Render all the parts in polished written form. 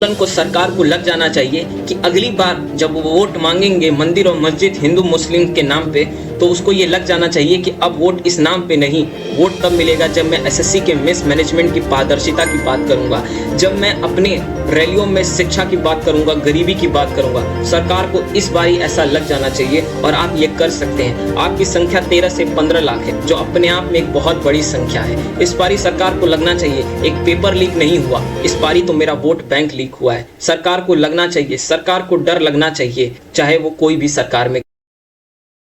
को सरकार को लग जाना चाहिए कि अगली बार जब वो वोट मांगेंगे मंदिर और मस्जिद हिंदू मुस्लिम के नाम पे, तो उसको ये लग जाना चाहिए कि अब वोट इस नाम पे नहीं, वोट तब मिलेगा जब मैं एसएससी के मिसमैनेजमेंट की पारदर्शिता की बात करूंगा, जब मैं अपने रैलियों में शिक्षा की बात करूंगा, गरीबी की बात करूंगा। सरकार को इस बारी ऐसा लग जाना चाहिए और आप ये कर सकते हैं। आपकी संख्या 13 से 15 लाख है, जो अपने आप में एक बहुत बड़ी संख्या है। इस बारी सरकार को लगना चाहिए एक पेपर लीक नहीं हुआ, इस बारी तो मेरा वोट बैंक लीक हुआ है। सरकार को लगना चाहिए, सरकार को डर लगना चाहिए, चाहे वो कोई भी सरकार में।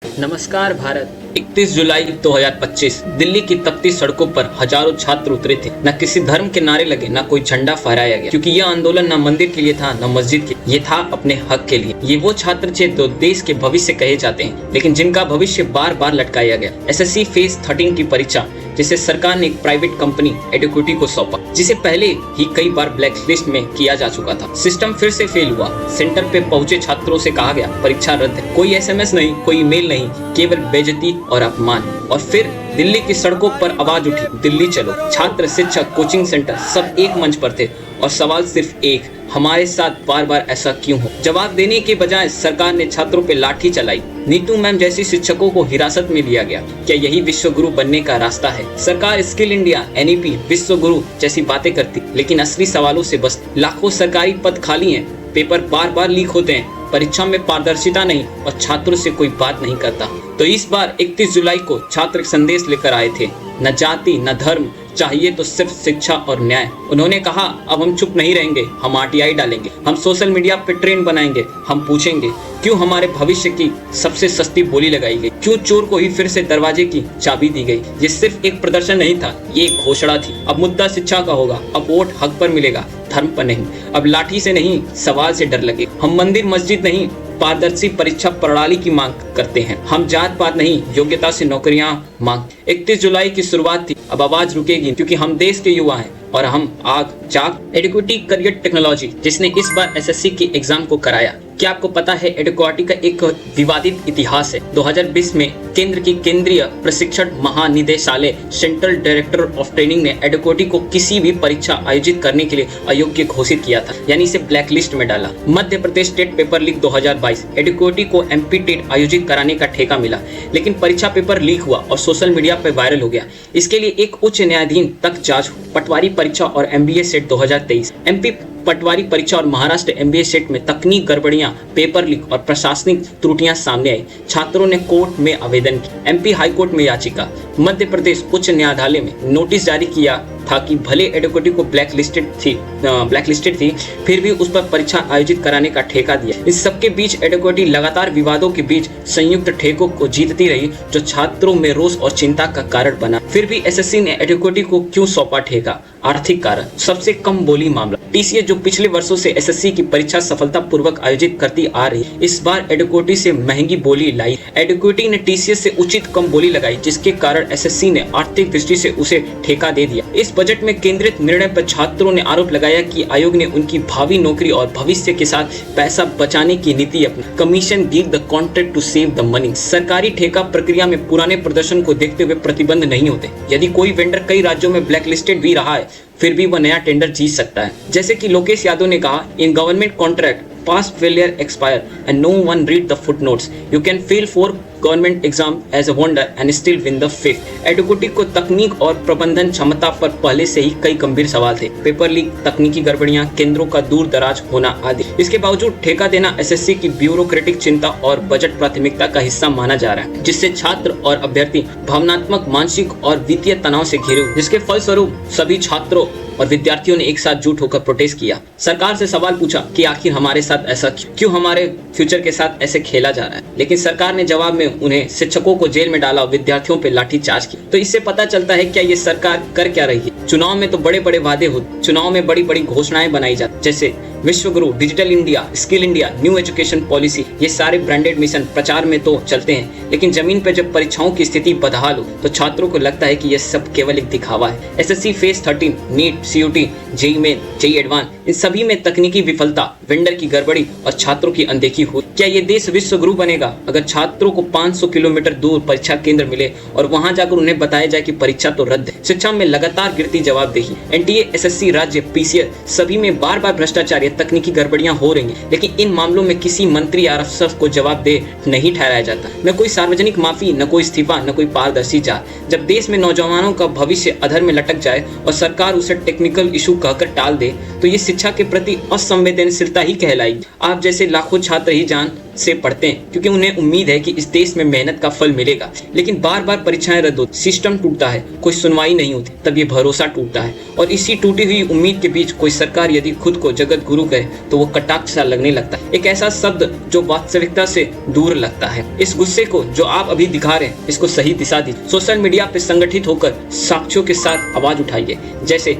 नमस्कार भारत। 31 जुलाई 2025 दिल्ली की तपती सड़कों पर हजारों छात्र उतरे थे। न किसी धर्म के नारे लगे, न कोई झंडा फहराया गया, क्योंकि यह आंदोलन न मंदिर के लिए था न मस्जिद के, ये था अपने हक के लिए। ये वो छात्र थे जो देश के भविष्य कहे जाते हैं, लेकिन जिनका भविष्य बार बार लटकाया गया। एसएससी फेज 13 की परीक्षा जिसे सरकार ने एक प्राइवेट कंपनी एडुकेटी को सौंपा, जिसे पहले ही कई बार ब्लैक लिस्ट में किया जा चुका था। सिस्टम फिर से फेल हुआ। सेंटर पे पहुंचे छात्रों से कहा गया परीक्षा रद्द है। कोई एसएमएस नहीं, कोई ईमेल नहीं, केवल बेइज्जती और अपमान। और फिर दिल्ली की सड़कों पर आवाज उठी, दिल्ली चलो। छात्र, शिक्षक, कोचिंग सेंटर सब एक मंच पर थे और सवाल सिर्फ एक, हमारे साथ बार बार ऐसा क्यों हो। जवाब देने के बजाय सरकार ने छात्रों पे लाठी चलाई। नीतू मैम जैसी शिक्षकों को हिरासत में लिया गया। क्या यही विश्व गुरु बनने का रास्ता है? सरकार स्किल इंडिया, एनईपी, विश्व गुरु जैसी बातें करती, लेकिन असली सवालों से बस। लाखों सरकारी पद खाली हैं, पेपर बार बार लीक होते हैं, परीक्षा में पारदर्शिता नहीं और छात्रों से कोई बात नहीं करता। तो इस बार 31 जुलाई को छात्र संदेश लेकर आए थे। न जाति न धर्म, चाहिए तो सिर्फ शिक्षा और न्याय। उन्होंने कहा अब हम चुप नहीं रहेंगे, हम आरटीआई डालेंगे, हम सोशल मीडिया पे ट्रेंड बनाएंगे, हम पूछेंगे क्यों हमारे भविष्य की सबसे सस्ती बोली लगाई गई, क्यों चोर को ही फिर से दरवाजे की चाबी दी गई। ये सिर्फ एक प्रदर्शन नहीं था, ये एक घोषणा थी। अब मुद्दा शिक्षा का होगा, अब वोट हक पर मिलेगा, धर्म पर नहीं। अब लाठी से नहीं, सवाल से डर लगे। हम मंदिर मस्जिद नहीं, पारदर्शी परीक्षा प्रणाली की मांग करते हैं। हम जात पात नहीं, योग्यता से नौकरियां मांग। 31 जुलाई की शुरुआत थी, अब आवाज रुकेगी, क्योंकि हम देश के युवा हैं और हम आग जाग। एडुकेटी करियर टेक्नोलॉजी जिसने इस बार एसएससी की एग्जाम को कराया। क्या आपको पता है एडुकेटी का एक विवादित इतिहास है। 2020 में केंद्र की केंद्रीय प्रशिक्षण महानिदेशालय सेंट्रल डायरेक्टर ऑफ ट्रेनिंग ने एडुकेटी को किसी भी परीक्षा आयोजित करने के लिए अयोग्य घोषित किया था, यानी इसे ब्लैक लिस्ट में डाला। Madhya Pradesh state paper leak 2022 एडुकेटी को एमपी टेट आयोजित कराने का ठेका मिला, लेकिन परीक्षा पेपर लीक हुआ और सोशल मीडिया पर वायरल हो गया। इसके लिए एक उच्च न्यायाधीश तक जांच। पटवारी परीक्षा और एमबीए सेट 2023 एमपी पटवारी परीक्षा और महाराष्ट्र एमबीए सेट में तकनीक गड़बड़ियां, पेपर लीक और प्रशासनिक त्रुटियां सामने आई। छात्रों ने कोर्ट में आवेदन किया, एमपी हाई कोर्ट में याचिका, मध्य प्रदेश उच्च न्यायालय में नोटिस जारी किया था कि भले एडुकेटी को ब्लैक लिस्टेड थी, फिर भी उस पर परीक्षा आयोजित कराने का ठेका दिया। इस सबके बीच एडुकेटी लगातार विवादों के बीच संयुक्त ठेकों को जीतती रही, जो छात्रों में रोष और चिंता का कारण बना। फिर भी एसएससी ने एडुकेटी को क्यों सौंपा ठेका? आर्थिक कारण, सबसे कम बोली मामला। टीसीएस जो पिछले वर्षों से एसएससी की परीक्षा सफलतापूर्वक आयोजित करती आ रही है, इस बार एडुकेटी से महंगी बोली लाई। एडुकेटी ने टीसीएस से उचित कम बोली लगाई, जिसके कारण एसएससी ने आर्थिक दृष्टि से उसे ठेका दे दिया। इस बजट में केंद्रित निर्णय पर छात्रों ने आरोप लगाया कि आयोग ने उनकी भावी नौकरी और भविष्य के साथ पैसा बचाने की नीति अपनी। Commission give the contract to save the money. सरकारी ठेका प्रक्रिया में पुराने प्रदर्शन को देखते हुए प्रतिबंध नहीं होते। यदि कोई वेंडर कई राज्यों में ब्लैक लिस्टेड भी रहा है, फिर भी वह नया टेंडर जीत सकता है। जैसे कि लोकेश यादव ने कहा, in government contract past failure expire and no one read the footnotes. You can fail 4 government exam as a wonder and still win the 5th. एडुकेटी को तकनीक और प्रबंधन क्षमता पर पहले से ही कई गंभीर सवाल थे। पेपर लीक, तकनीकी गड़बड़ियां, केंद्रों का दूर दराज होना आदि। इसके बावजूद ठेका देना एसएससी की ब्यूरोक्रेटिक चिंता और बजट प्राथमिकता का हिस्सा माना जा रहा है, जिससे छात्र और अभ्यर्थी भावनात्मक, मानसिक और वित्तीय तनाव से घिरे हुए, जिसके फलस्वरूप सभी छात्रों और विद्यार्थियों ने एक साथ जुट होकर प्रोटेस्ट किया। सरकार से सवाल पूछा कि आखिर हमारे साथ ऐसा क्यों, हमारे फ्यूचर के साथ ऐसे खेला जा रहा है। लेकिन सरकार ने जवाब में उन्हें शिक्षकों को जेल में डाला और विद्यार्थियों पे लाठीचार्ज की। तो इससे पता चलता है क्या ये सरकार कर क्या रही है। चुनाव में तो बड़े बड़े वादे होते, चुनाव में बड़ी बड़ी घोषणाएं बनाई जाती, जैसे विश्व गुरु, digital India, skill India, new education policy. ये सारे ब्रांडेड मिशन प्रचार में तो चलते हैं, लेकिन जमीन पर जब परीक्षाओं की स्थिति बदहाल हो तो छात्रों को लगता है कि यह सब केवल एक दिखावा है। SSC phase 13 NEET CUET, JEE main, JEE advance, इन सभी में तकनीकी विफलता, वेंडर की गड़बड़ी और छात्रों की अनदेखी हो। क्या ये देश विश्व गुरु बनेगा अगर छात्रों को 500 किलोमीटर दूर परीक्षा केंद्र मिले और वहां जाकर उन्हें बताया जाए कि परीक्षा तो रद्द है? शिक्षा में लगातार गिरती जवाबदेही, एनटीए, एसएससी, राज्य, पीसीएस सभी में बार बार भ्रष्टाचार या तकनीकी गड़बड़ियां हो रही हैं, लेकिन इन मामलों में किसी मंत्री या अफसर को जवाबदेह नहीं ठहराया जाता। न कोई सार्वजनिक माफी, न कोई इस्तीफा, न कोई पारदर्शी जांच। जब देश में नौजवानों का भविष्य अधर में लटक जाए और सरकार उसे टेक्निकल इशू कहकर टाल दे तो ये शिक्षा के प्रति असंवेदनशीलता ही कहलाएगी। आप जैसे लाखों छात्र ही जान से पढ़ते हैं क्योंकि उन्हें उम्मीद है कि इस देश में मेहनत का फल मिलेगा, लेकिन बार बार परीक्षाएं रद्द होती, सिस्टम टूटता है, कोई सुनवाई नहीं होती, तब ये भरोसा टूटता है। और इसी टूटी हुई उम्मीद के बीच कोई सरकार यदि खुद को जगत गुरु कहे तो वो कटाक्ष सा लगने लगता है, एक ऐसा शब्द जो वास्तविकता से दूर लगता है। इस गुस्से को जो आप अभी दिखा रहे हैं इसको सही दिशा दीजिए। सोशल मीडिया पे संगठित होकर साक्ष्यों के साथ आवाज उठाइए, जैसे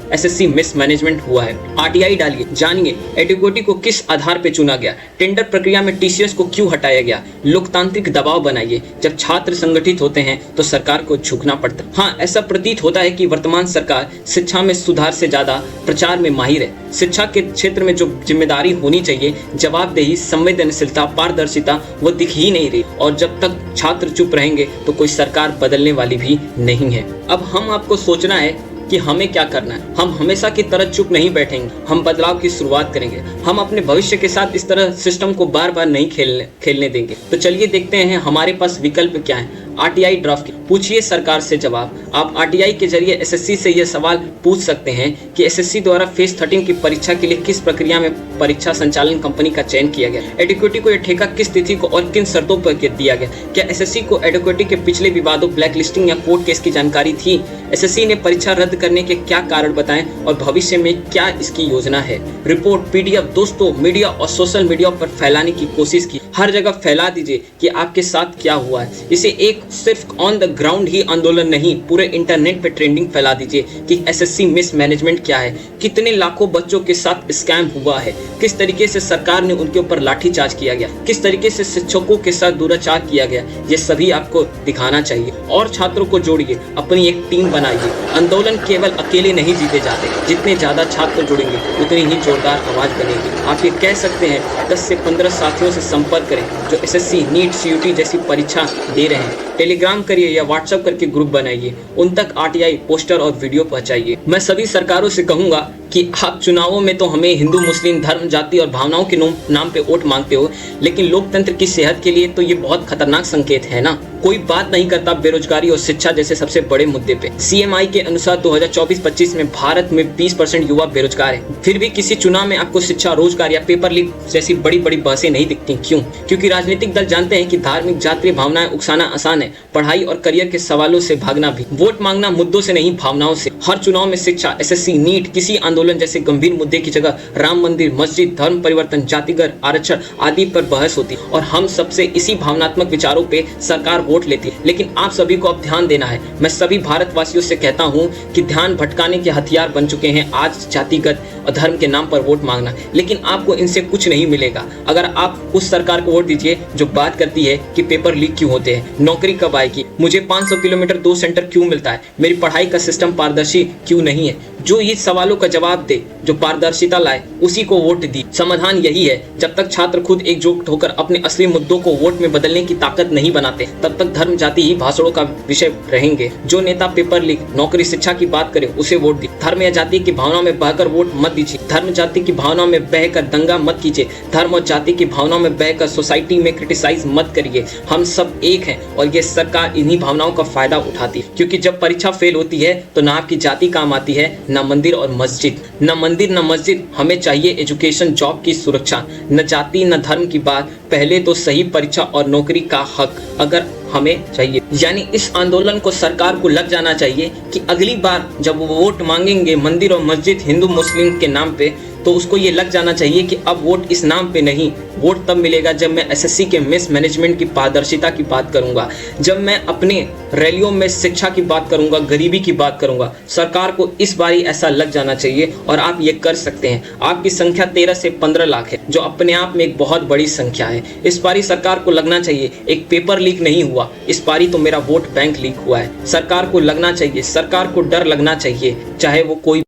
#SSC मिसमैनेजमेंट हुआ है, आरटीआई डालिए, जानिए एडुकेटी को किस आधार पर चुना गया, टेंडर प्रक्रिया में टीसीएस को क्यों हटाया गया, लोकतांत्रिक दबाव बनाइए। जब छात्र संगठित होते हैं तो सरकार को झुकना पड़ता है। हाँ, ऐसा प्रतीत होता है कि वर्तमान सरकार शिक्षा में सुधार से ज्यादा प्रचार में माहिर है। शिक्षा के क्षेत्र में जो जिम्मेदारी होनी चाहिए, जवाबदेही, संवेदनशीलता, पारदर्शिता, वो दिख ही नहीं रही। और जब तक छात्र चुप रहेंगे तो कोई सरकार बदलने वाली भी नहीं है। अब हम आपको सोचना है कि हमें क्या करना है। हम हमेशा की तरह चुप नहीं बैठेंगे, हम बदलाव की शुरुआत करेंगे। हम अपने भविष्य के साथ इस तरह सिस्टम को बार बार नहीं खेलने देंगे। तो चलिए देखते हैं हमारे पास विकल्प क्या है। आरटीआई ड्राफ्ट पूछिए सरकार से जवाब। आप आरटीआई के जरिए एसएससी से यह सवाल पूछ सकते हैं कि एसएससी द्वारा फेज 13 की परीक्षा के लिए किस प्रक्रिया में परीक्षा संचालन कंपनी का चयन किया गया, एडुकेटी को यह ठेका किस तिथि को और किन शर्तों पर दिया गया, क्या एसएससी को एडुकेटी के पिछले विवादों, ब्लैकलिस्टिंग या कोर्ट केस की जानकारी थी, एसएससी ने परीक्षा रद्द करने के क्या कारण बताएं और भविष्य में क्या इसकी योजना है। रिपोर्ट, पीडीएफ दोस्तों, मीडिया और सोशल मीडिया पर फैलाने की कोशिश की। हर जगह फैला दीजिए कि आपके साथ क्या हुआ है। इसे एक सिर्फ ऑन द ग्राउंड ही आंदोलन नहीं, पूरे इंटरनेट पे ट्रेंडिंग फैला दीजिए कि एसएससी मिसमैनेजमेंट क्या है, कितने लाखों बच्चों के साथ स्कैम हुआ है, किस तरीके से सरकार ने उनके ऊपर लाठीचार्ज किया गया, किस तरीके से शिक्षकों के साथ दुराचार किया गया। ये सभी आपको दिखाना चाहिए। और छात्रों को जोड़िए, अपनी एक टीम बनाइए। आंदोलन केवल अकेले नहीं जीते जाते, जितने ज्यादा छात्र जुड़ेंगे उतनी ही जोरदार आवाज बनेगी। आप ये कह सकते हैं 10 से 15 साथियों से संपर्क करें जो एसएससी, नीट, सीयूटी जैसी परीक्षा दे रहे हैं। टेलीग्राम करिए या व्हाट्सएप करके ग्रुप बनाइए, उन तक आरटीआई पोस्टर और वीडियो पहुंचाइए। मैं सभी सरकारों से कहूंगा कि आप चुनावों में तो हमें हिंदू, मुस्लिम, धर्म, जाति और भावनाओं के नाम पे वोट मांगते हो, लेकिन लोकतंत्र की सेहत के लिए तो ये बहुत खतरनाक संकेत है ना। कोई बात नहीं करता बेरोजगारी और शिक्षा जैसे सबसे बड़े मुद्दे पे। सीएमआई के अनुसार 2024-25 में भारत में 20% युवा बेरोजगार है। फिर भी किसी चुनाव में आपको शिक्षा, रोजगार या पेपर लीक जैसी बड़ी बड़ी बहसें नहीं दिखती। क्यों? क्योंकि राजनीतिक दल जानते हैं कि धार्मिक, जातीय भावनाएं उकसाना आसान है, पढ़ाई और करियर के सवालों से भागना भी। वोट मांगना मुद्दों से नहीं, भावनाओं से। हर चुनाव में शिक्षा, एसएससी, नीट, किसी आंदोलन जैसे गंभीर मुद्दे की जगह राम मंदिर, मस्जिद, धर्म परिवर्तन, जातिगत आरक्षण आदि पर बहस होती और हम सबसे इसी भावनात्मक विचारों पे सरकार वोट लेती है। लेकिन आप सभी को अब ध्यान देना है। मैं सभी भारतवासियों से कहता हूँ कि ध्यान भटकाने के हथियार बन चुके हैं आज जातिगत और धर्म के नाम पर वोट मांगना, लेकिन आपको इनसे कुछ नहीं मिलेगा अगर आप उस सरकार को वोट दीजिए जो बात करती है कि पेपर लीक क्यों होते हैं, नौकरी कब आएगी, मुझे 500 किलोमीटर दूर सेंटर क्यों मिलता है, मेरी पढ़ाई का सिस्टम पारदर्शी क्यों नहीं है। जो ये सवालों का जवाब दे, जो पारदर्शिता लाए, उसी को वोट दी। समाधान यही है। जब तक छात्र खुद एकजुट होकर अपने असली मुद्दों को वोट में बदलने की ताकत नहीं बनाते, तब तक धर्म, जाति ही भाषणों का विषय रहेंगे। जो नेता पेपर लीक, नौकरी, शिक्षा की बात करे उसे वोट दी। धर्म या जाति की भावना में बहकर वोट मत दीजिए। धर्म, जाति की भावना में बहकर दंगा मत कीजिए। धर्म और जाति की भावना में बहकर सोसाइटी में क्रिटिसाइज मत करिए। हम सब एक हैं और ये सरकार इन्हीं भावनाओं का फायदा उठाती है। क्योंकि जब परीक्षा फेल होती है तो ना आपकी जाति काम आती है, ना मंदिर और मस्जिद। न मंदिर न मस्जिद, हमें चाहिए एजुकेशन, जॉब की सुरक्षा, न जाति न धर्म की बात। पहले तो सही परीक्षा और नौकरी का हक अगर हमें चाहिए। यानी इस आंदोलन को सरकार को लग जाना चाहिए कि अगली बार जब वो वोट मांगेंगे मंदिर और मस्जिद, हिंदू मुस्लिम के नाम पे, तो उसको ये लग जाना चाहिए कि अब वोट इस नाम पे नहीं, वोट तब मिलेगा जब मैं एसएससी के मिसमैनेजमेंट की पारदर्शिता की बात करूंगा, जब मैं अपने रैलियों में शिक्षा की बात करूंगा, गरीबी की बात करूंगा। सरकार को इस बारी ऐसा लग जाना चाहिए और आप ये कर सकते हैं। आपकी संख्या 13 से 15 लाख है, जो अपने आप में एक बहुत बड़ी संख्या है। इस बारी सरकार को लगना चाहिए एक पेपर लीक नहीं हुआ, इस बारी तो मेरा वोट बैंक लीक हुआ है। सरकार को लगना चाहिए, सरकार को डर लगना चाहिए, चाहे वो कोई